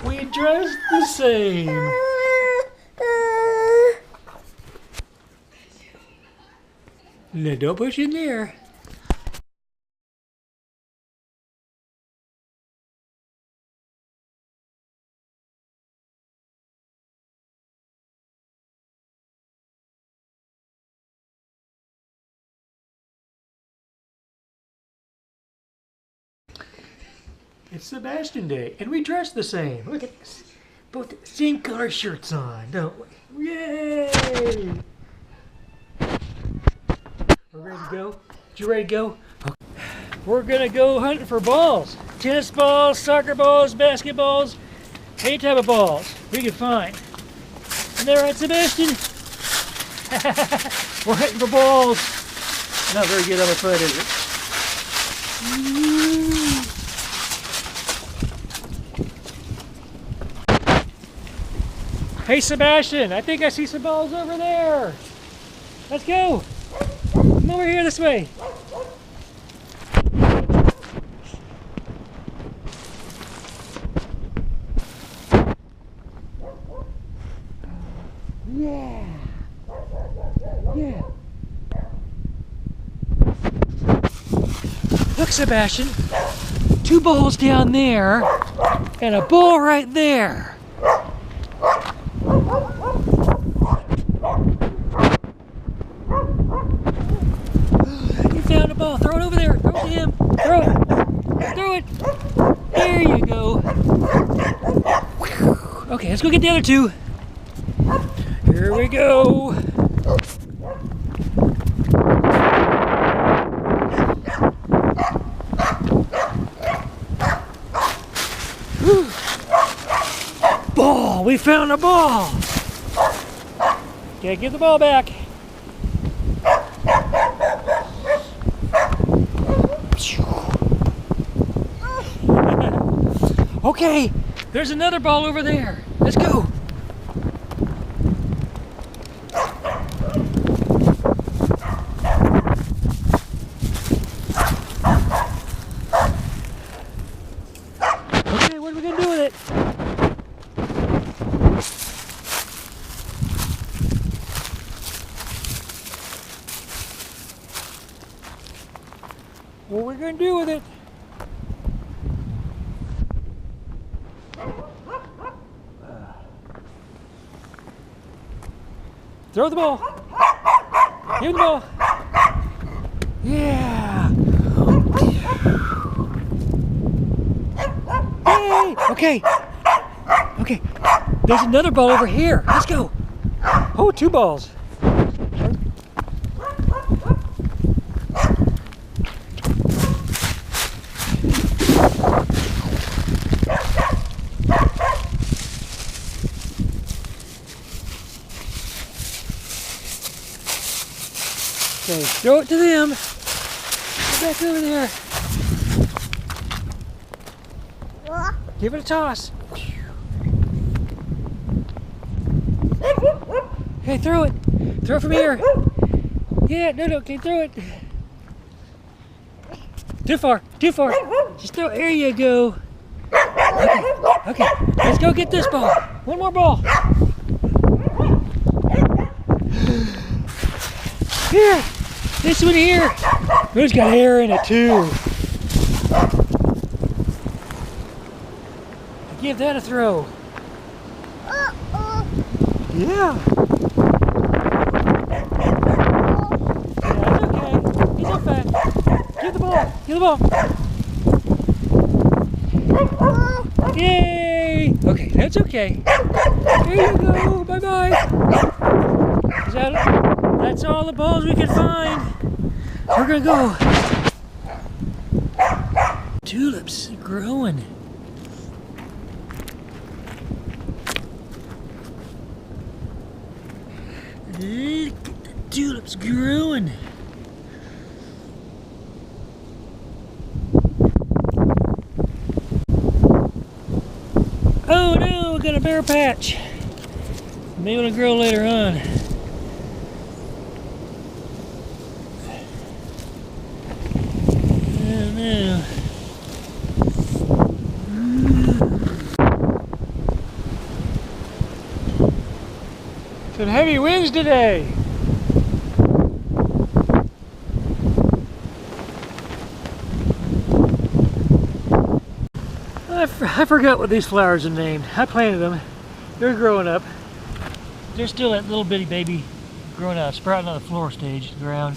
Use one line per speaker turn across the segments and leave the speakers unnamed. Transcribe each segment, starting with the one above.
We dressed the same. No, don't push in there. It's Sebastian Day, and we dress the same. Look at this. Both the same color shirts on, don't we? Yay! We're ready to go? You ready to go? Okay. We're gonna go hunting for balls. Tennis balls, soccer balls, basketballs, any type of balls we can find. Isn't that right, Sebastian? We're hunting for balls. Not very good on the foot, is it? Hey Sebastian, I think I see some balls over there. Let's go. Come over here this way. Yeah. Yeah. Look, Sebastian. 2 balls down there and a ball right there. You found a ball. Throw it over there. Throw it to him. Throw it. Throw it. There you go. Okay, let's go get the other 2. Here we go. Whew. Ball. We found a ball. Okay, give the ball back. Okay, there's another ball over there. Let's go. Okay, what are we gonna do with it? What are we gonna do with it? Throw the ball. Give the ball. Yeah. Yay. Okay. Okay. There's another ball over here. Let's go. Oh, 2 balls. Okay, throw it to them. Get back over there. Give it a toss. Hey, throw it. Throw it from here. Yeah, no, okay, throw it. Too far, too far. Just throw, there you go. Okay, let's go get this ball. One more ball. Here, this one here. It's got hair in it too. Give that a throw. Yeah. That's okay. He's up fast. Give the ball. Give the ball. Yay! Okay, that's okay. Here you go. Bye-bye. That's all the balls we can find. We're gonna go. Tulips growing. Look at the tulips growing. Oh no, we got a bare patch. Maybe it'll grow later on. Oh no. Some heavy winds today. I forgot what these flowers are named. I planted them. They're growing up. They're still that little bitty baby growing out, sprouting on the floor stage, the ground.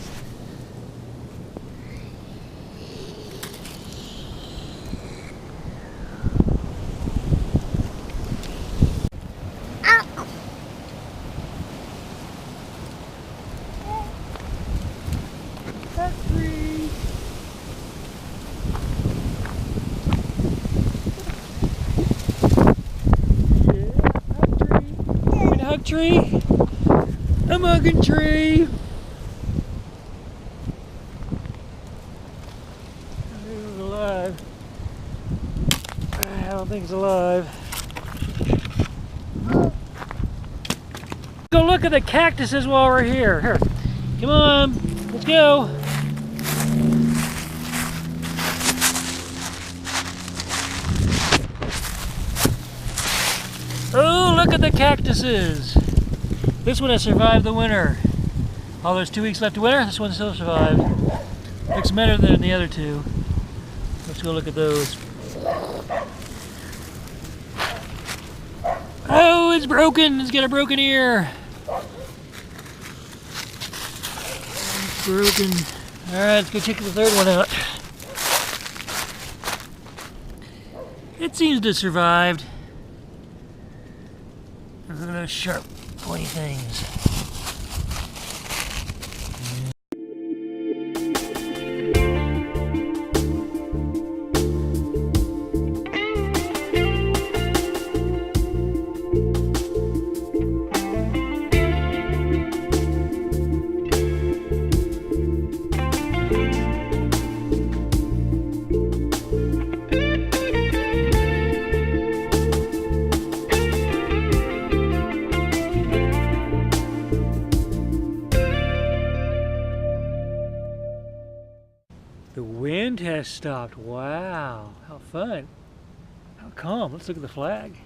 Tree, a mugging tree. It's alive. I don't think it's alive. Go look at the cactuses while we're here. Here, come on, let's go. Oh, look at the cactuses. This one has survived the winter. Oh, there's 2 weeks left of winter. This one still survived. Looks better than the other two. Let's go look at those. Oh, it's broken. It's got a broken ear. It's broken. All right, let's go check the third one out. It seems to have survived. Look at those sharp, pointy things. The wind has stopped. Wow, how fun. How calm. Let's look at the flag.